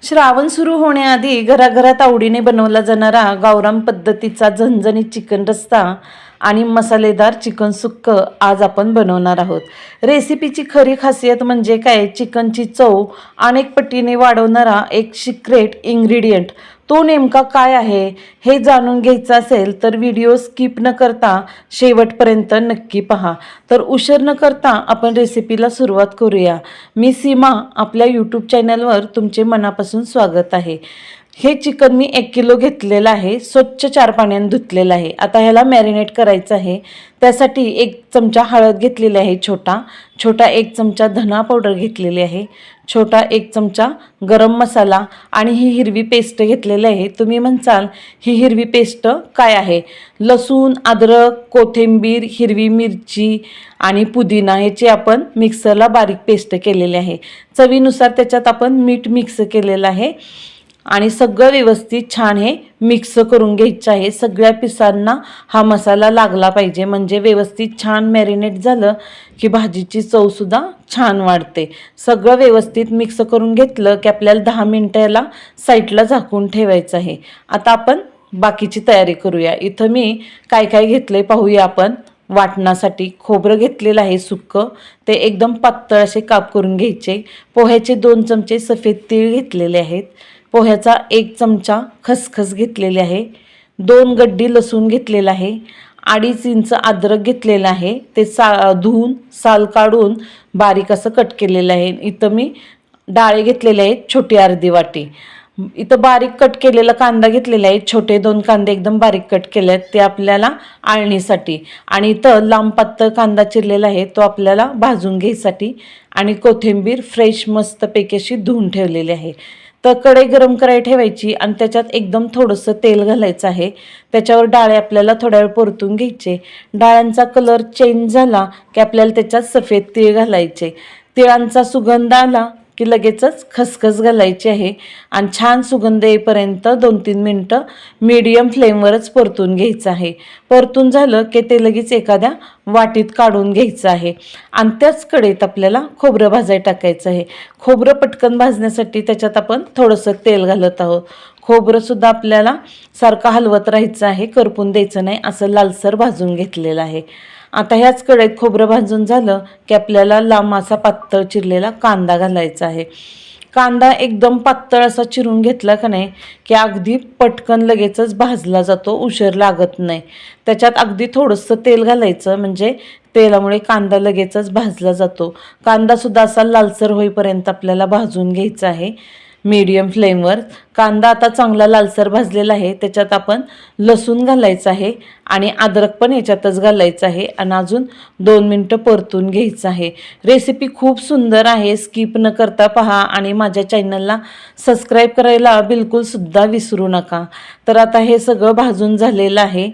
श्रावण सुरू होण्याआधी घराघरात आवडीने बनवला जाणारा गावरान पद्धतीचा झणझणीत चिकन रस्सा आणि मसालेदार चिकन सुक्क आज आपण बनवणार आहोत. रेसिपीची खरी खासियत म्हणजे काय, चिकनची चव अनेक पटीने वाढवणारा एक सिक्रेट इन्ग्रेडियंट. तो नेमका काय आहे हे जाणून घ्यायचं असेल तर व्हिडिओ स्किप न करता शेवटपर्यंत नक्की पहा. तर उशीर न करता आपण रेसिपीला सुरुवात करूया. मी सीमा, आपल्या यूट्यूब चॅनलवर तुमचे मनापासून स्वागत आहे. हे चिकन मी 1 किलो घेतलेलं आहे, स्वच्छ 4 पाण्याने धुतलेलं आहे. आता ह्याला मॅरिनेट करायचं आहे. त्यासाठी 1 चमचा हळद घेतलेली आहे, छोटा 1 चमचा धना पावडर घेतलेली आहे, छोटा 1 चमचा गरम मसाला आणि ही हिरवी पेस्ट घेतलेली आहे. तुम्ही म्हणसाल ही हिरवी पेस्ट काय आहे? लसूण, अद्रक, कोथिंबीर, हिरवी मिरची आणि पुदिना ह्याची आपण मिक्सरला बारीक पेस्ट केलेली आहे. चवीनुसार त्याच्यात आपण मीठ मिक्स केलेलं आहे आणि सगळं व्यवस्थित छान हे मिक्स करून घ्यायचं आहे. सगळ्या पिसांना हा मसाला लागला पाहिजे, म्हणजे व्यवस्थित छान मॅरिनेट झालं की भाजीची चवसुद्धा छान वाढते. सगळं व्यवस्थित मिक्स करून घेतलं की आपल्याला 10 मिनटं याला साईडला झाकून ठेवायचं आहे. आता आपण बाकीची तयारी करूया. इथं मी काय काय घेतलं आहे पाहूया आपण. वाटणासाठी खोबरं घेतलेलं आहे सुक्क, ते एकदम पातळ असे काप करून घ्यायचे. पोह्याचे 2 चमचे सफेद तीळ घेतलेले आहेत. पोह्याचा 1 चमचा खसखस घेतलेली आहे. 2 गड्डी लसूण घेतलेला आहे. 2.5 इंच अद्रक घेतलेलं आहे, ते धुवून साल काढून बारीक असं कट केलेलं आहे. इथं मी डाळे घेतलेले आहेत, छोटी अर्धी वाटी. इथं बारीक कट केलेला कांदा घेतलेला आहे, छोटे 2 कांदे एकदम बारीक कट केले आहेत, ते आपल्याला आळणीसाठी. आणि इथं लांब पातळ कांदा चिरलेला आहे, तो आपल्याला भाजून घ्यायसाठी. आणि कोथिंबीर फ्रेश मस्तपैकी अशी धुवून ठेवलेली आहे. तर कढई गरम करायला ठेवायची आणि त्याच्यात एकदम थोडंसं तेल घालायचं आहे. त्याच्यावर डाळे आपल्याला थोड्या वेळ परतून घ्यायचे. डाळ्यांचा कलर चेंज झाला की आपल्याला त्याच्यात सफेद तीळ घालायचे. तिळांचा सुगंध आला की लगेचच खसखस घालायची आहे आणि छान सुगंध येईपर्यंत 2-3 मिनटं मीडियम फ्लेमवरच परतून घ्यायचं आहे. परतून झालं की ते लगेच एखाद्या वाटीत काढून घ्यायचं आहे. आणि त्याच कढईत आपल्याला खोबरं भाजायला टाकायचं आहे. खोबरं पटकन भाजण्यासाठी त्याच्यात आपण थोडंसं तेल घालत आहोत. खोबरंसुद्धा आपल्याला सारखं हलवत राहायचं आहे, करपून द्यायचं नाही, असं लालसर भाजून घेतलेलं आहे. आता ह्याच कढईत खोबरं भाजून झालं की आपल्याला लांब असा पातळ चिरलेला कांदा घालायचा आहे. कांदा एकदम पातळ असा चिरून घेतला का नाही की अगदी पटकन लगेचच भाजला जातो, उशीर लागत नाही. त्याच्यात अगदी थोडंसं तेल घालायचं, म्हणजे तेलामुळे कांदा लगेचच भाजला जातो. कांदासुद्धा असा लालसर होईपर्यंत आपल्याला भाजून घ्यायचा आहे मीडियम फ्लेमवर. कांदा आता चांगला लालसर भाजलेला आहे. त्याच्यात आपण लसूण घालायचं आहे आणि अद्रक पण याच्यातच घालायचं आहे आणि अजून 2 मिनटं परतून घ्यायचं आहे. रेसिपी खूप सुंदर आहे, स्किप न करता पहा आणि माझ्या चॅनलला सबस्क्राईब करायला बिलकुलसुद्धा विसरू नका. तर आता हे सगळं भाजून झालेलं आहे.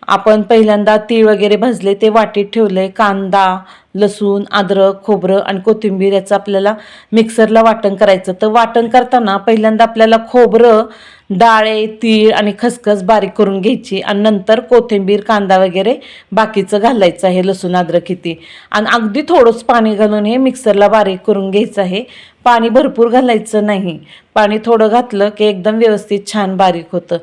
आपण पहिल्यांदा तीळ वगैरे भाजले ते वाटीत ठेवले. कांदा, लसूण, अद्रक, खोबरं आणि कोथिंबीर याचं आपल्याला मिक्सरला वाटण करायचं. तर वाटण करताना पहिल्यांदा आपल्याला खोबरं, डाळे, तीळ आणि खसखस बारीक करून घ्यायची आणि नंतर कोथिंबीर, कांदा वगैरे बाकीचं घालायचं आहे, लसूण अद्रक किती. आणि अगदी थोडंच पाणी घालून हे मिक्सरला बारीक करून घ्यायचं आहे. पाणी भरपूर घालायचं नाही, पाणी थोडं घातलं की एकदम व्यवस्थित छान बारीक होतं.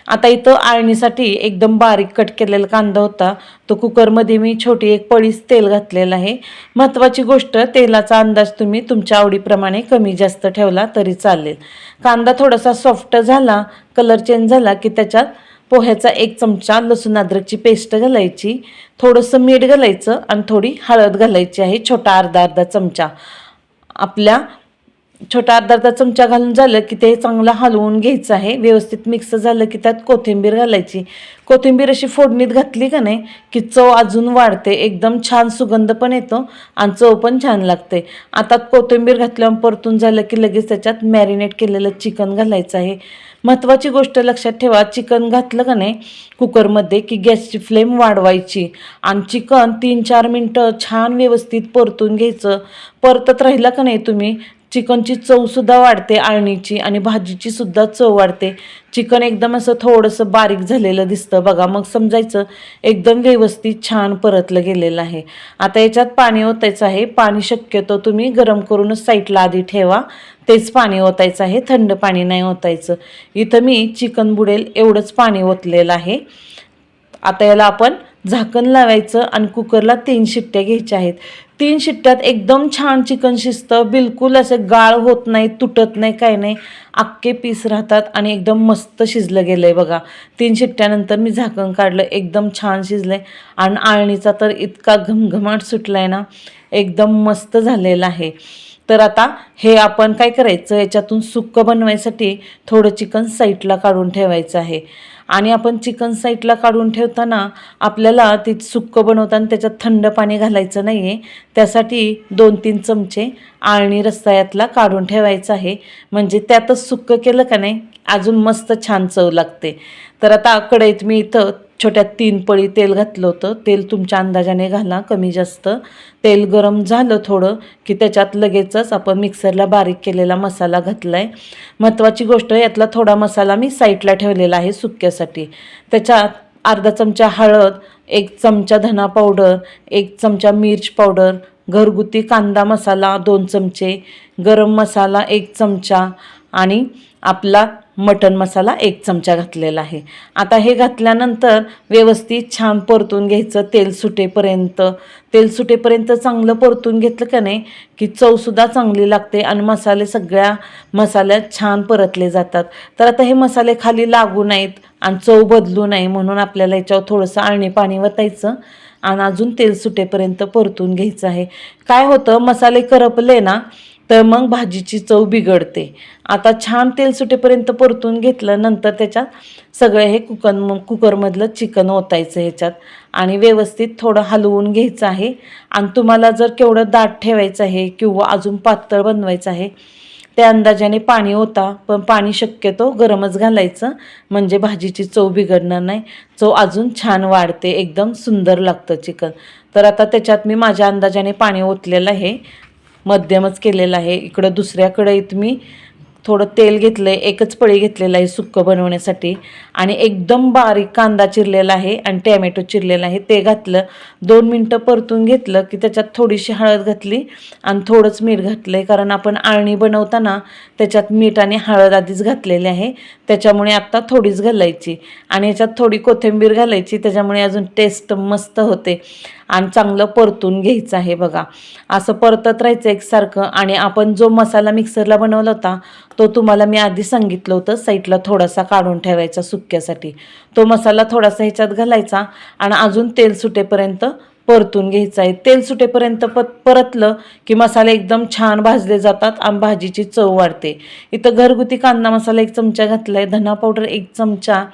आता इथं आळणीसाठी एकदम बारीक कट केलेला कांदा होता, तो कुकरमध्ये मी छोटी 1 पळीच तेल घातलेलं आहे. महत्त्वाची गोष्ट, तेलाचा अंदाज तुम्ही तुमच्या आवडीप्रमाणे कमी जास्त ठेवला तरी चालेल. कांदा थोडासा सॉफ्ट झाला, कलर चेंज झाला की त्याच्यात पोह्याचा 1 चमचा लसूण अद्रकची पेस्ट घालायची, थोडंसं मीठ घालायचं आणि थोडी हळद घालायची आहे, छोटा अर्धा चमचा. छोटा अर्धा चमचा घालून झालं की ते चांगलं हलवून घ्यायचं आहे. व्यवस्थित मिक्स झालं की त्यात कोथिंबीर घालायची. कोथिंबीर अशी फोडणीत घातली का नाही की चव अजून वाढते, एकदम छान सुगंध पण येतो आणि चव पण छान लागते. आता कोथिंबीर घातल्यावर परतून झालं की लगेच त्याच्यात मॅरिनेट केलेलं चिकन घालायचं आहे. महत्त्वाची गोष्ट लक्षात ठेवा, चिकन घातलं का नाही कुकरमध्ये की गॅसची फ्लेम वाढवायची आणि चिकन 3-4 मिनटं छान व्यवस्थित परतून घ्यायचं. परतत राहिलं का नाही तुम्ही चिकनची चवसुद्धा वाढते आळणीची आणि भाजीची सुद्धा चव वाढते. चिकन एकदम असं थोडंसं बारीक झालेलं दिसतं बघा, मग समजायचं एकदम व्यवस्थित छान परतलं गेलेलं आहे. आता याच्यात पाणी ओतायचं आहे. पाणी शक्यतो तुम्ही गरम करूनच साईडला आधी ठेवा, तेच पाणी ओतायचं आहे, थंड पाणी नाही ओतायचं. इथं मी चिकन बुडेल एवढंच पाणी ओतलेलं आहे. आता याला आपण झाकण लावायचं आणि कुकरला 3 शिट्ट्या घ्यायच्या आहेत. 3 शिट्ट्यात एकदम छान चिकन शिजतं, बिलकुल असे गाळ होत नाही, तुटत नाही, काय नाही, अख्खे पीस राहतात आणि एकदम मस्त शिजलं गेलं आहे बघा. 3 शिट्ट्यानंतर मी झाकण काढलं, एकदम छान शिजलं आहे आणि आळणीचा तर इतका घमघमाट सुटला आहे ना, एकदम मस्त झालेला आहे. तर आता हे आपण काय करायचं, याच्यातून सुक्कं बनवायसाठी थोडं चिकन साईडला काढून ठेवायचं आहे. आणि आपण चिकन साईडला काढून ठेवताना आपल्याला ती सुक्कं बनवताना त्याच्यात थंड पाणी घालायचं नाही आहे. त्यासाठी 2-3 चमचे आळणी रस्सा यातला काढून ठेवायचा आहे, म्हणजे त्यातच सुक्कं केलं का नाही अजून मस्त छान चव लागते. तर आता कढईत मी इथं छोट्या 3 पळी तेल घातलं होतं. तेल तुमच्या अंदाजाने घाला, कमी जास्त. तेल गरम झालं थोडं की त्याच्यात लगेचच आपण मिक्सरला बारीक केलेला मसाला घातला आहे. महत्त्वाची गोष्ट, यातला थोडा मसाला मी साईडला ठेवलेला आहे सुक्यासाठी. त्याच्यात अर्धा चमचा हळद, 1 चमचा धना पावडर, 1 चमचा मिर्च पावडर, घरगुती कांदा मसाला 2 चमचे, गरम मसाला 1 चमचा आणि आपला मटण मसाला 1 चमचा घातलेला आहे. आता हे घातल्यानंतर व्यवस्थित छान परतून घ्यायचं तेल सुटेपर्यंत. तेल सुटेपर्यंत चांगलं परतून घेतलं का नाही की चवसुद्धा चांगली लागते आणि मसाले सगळ्या मसाल्यात छान परतले जातात. तर आता हे मसाले खाली लागू नयेत आणि चव बदलू नये म्हणून आपल्याला याच्यावर थोडंसं आळणी पाणी वतायचं आणि अजून तेल सुटेपर्यंत परतून घ्यायचं आहे. काय होतं, मसाले करपले ना तर मग भाजीची चव बिघडते. आता छान तेल सुटेपर्यंत परतून घेतलं, नंतर त्याच्यात सगळं हे कुकरमधलं चिकन ओतायचं ह्याच्यात आणि व्यवस्थित थोडं हलवून घ्यायचं आहे. आणि तुम्हाला जर केवढं दाट ठेवायचं आहे किंवा अजून पातळ बनवायचं आहे त्या अंदाजाने पाणी ओता, पण पाणी शक्यतो गरमच घालायचं, म्हणजे भाजीची चव बिघडणार नाही, चव अजून छान वाढते, एकदम सुंदर लागतं चिकन. तर आता त्याच्यात मी माझ्या अंदाजाने पाणी ओतलेलं आहे, मध्यमच केलेलं आहे. इकडं दुसऱ्या कढईत मी थोडं तेल घेतलं आहे, 1च पळी घेतलेलं आहे सुक्कं बनवण्यासाठी आणि एकदम बारीक कांदा चिरलेला आहे आणि टॅमॅटो चिरलेला आहे, ते घातलं. 2 मिनटं परतून घेतलं की त्याच्यात थोडीशी हळद घातली आणि थोडंच मीठ घातलं आहे, कारण आपण आळणी बनवताना त्याच्यात मीठ आणि हळद आधीच घातलेले आहे, त्याच्यामुळे आत्ता थोडीच घालायची आणि याच्यात थोडी कोथिंबीर घालायची, त्याच्यामुळे अजून टेस्ट मस्त होते. आणि चांगलं परतून घ्यायचं आहे बघा, असं परतत राहायचं एकसारखं. आणि आपण जो मसाला मिक्सरला बनवला होता तो तुम्हाला मी आधी सांगितलं होतं साईडला थोडासा काढून ठेवायचा सुक्यासाठी, तो मसाला थोडासा ह्याच्यात घालायचा आणि अजून तेल सुटेपर्यंत परतून घ्यायचं आहे. तेल सुटेपर्यंत परतलं की मसाले एकदम छान भाजले जातात आणि भाजीची चव वाढते. इथं घरगुती कांदा मसाला 1 चमचा घातला आहे, धना पावडर 1 चमचा,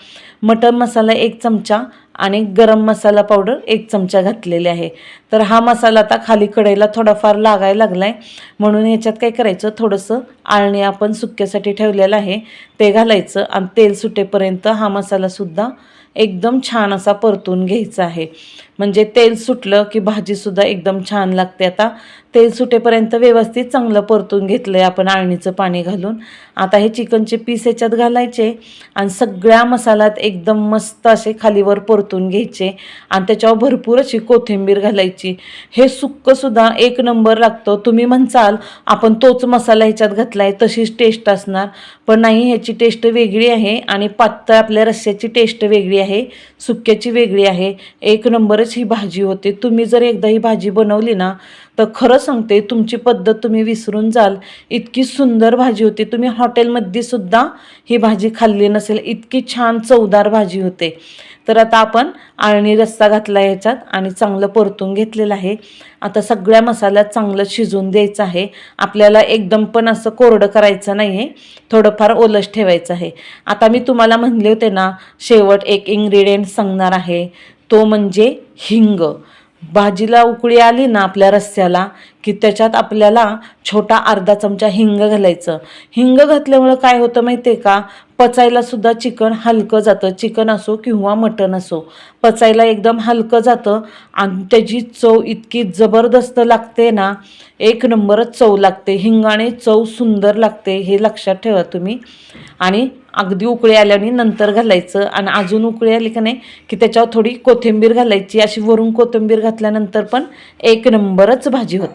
मटण मसाला 1 चमचा आणि गरम मसाला पावडर 1 चमचा घातलेले आहे. तर हा मसाला आता खाली कढईला थोडाफार लागायला लागला आहे, म्हणून याच्यात काय करायचं, थोडंसं आळणी आपण सुक्यासाठी ठेवलेलं आहे ते घालायचं आणि तेल सुटेपर्यंत हा मसालासुद्धा एकदम छान असा परतून घ्यायचा आहे, म्हणजे तेल सुटलं की भाजीसुद्धा एकदम छान लागते. आता तेल सुटेपर्यंत व्यवस्थित चांगलं परतून घेतलं आहे आपण आळणीचं पाणी घालून. आता हे चिकनचे पीस याच्यात घालायचे आणि सगळ्या मसाल्यात एकदम मस्त असे खालीवर परतून घ्यायचे आणि त्याच्यावर भरपूर अशी कोथिंबीर घालायची. हे सुक्कंसुद्धा 1 नंबर लागतं. तुम्ही म्हणसाल आपण तोच मसाला ह्याच्यात घातला आहे तशीच टेस्ट असणार, पण नाही, ह्याची टेस्ट वेगळी आहे आणि पातळ आपल्या रस्स्याची टेस्ट वेगळी आहे, सुक्याची वेगळी आहे. 1 नंबरच ही भाजी होते. तुम्ही जर एकदा ही भाजी बनवली ना तर खरं सांगते तुमची पद्धत तुम्ही विसरून जाल, इतकी सुंदर भाजी होते. तुम्ही हॉटेलमध्ये सुद्धा ही भाजी खाल्ली नसेल, इतकी छान चवदार भाजी होते. तर आता आपण आळणी रस्सा घातला ह्याच्यात आणि चांगलं परतून घेतलेलं आहे. आता सगळ्या मसाल्यात चांगलं शिजवून द्यायचं आहे. आपल्याला एकदम पण असं कोरडं करायचं नाही आहे, थोडंफार ओलच ठेवायचं आहे. आता मी तुम्हाला म्हणले होते ना, शेवट एक इन्ग्रेडियंट सांगणार आहे, तो म्हणजे हिंग. भाजीला उकळी आली ना आपल्या रस्स्याला की त्याच्यात आपल्याला छोटा अर्धा चमचा हिंग घालायचं. हिंग घातल्यामुळं काय होतं माहिती आहे का, पचायला सुद्धा चिकन हलकं जातं. चिकन असो किंवा मटण असो, पचायला एकदम हलकं जातं आणि त्याची चव इतकी जबरदस्त लागते ना, एक नंबरच चव लागते. हिंगाने चव सुंदर लागते, हे लक्षात ठेवा तुम्ही. आणि अगदी उकळी आल्याने नंतर घालायचं. आणि अजून उकळी आली का नाही की त्याच्यावर थोडी कोथिंबीर घालायची. अशी वरून कोथिंबीर घातल्यानंतर पण एक नंबरच भाजी होते.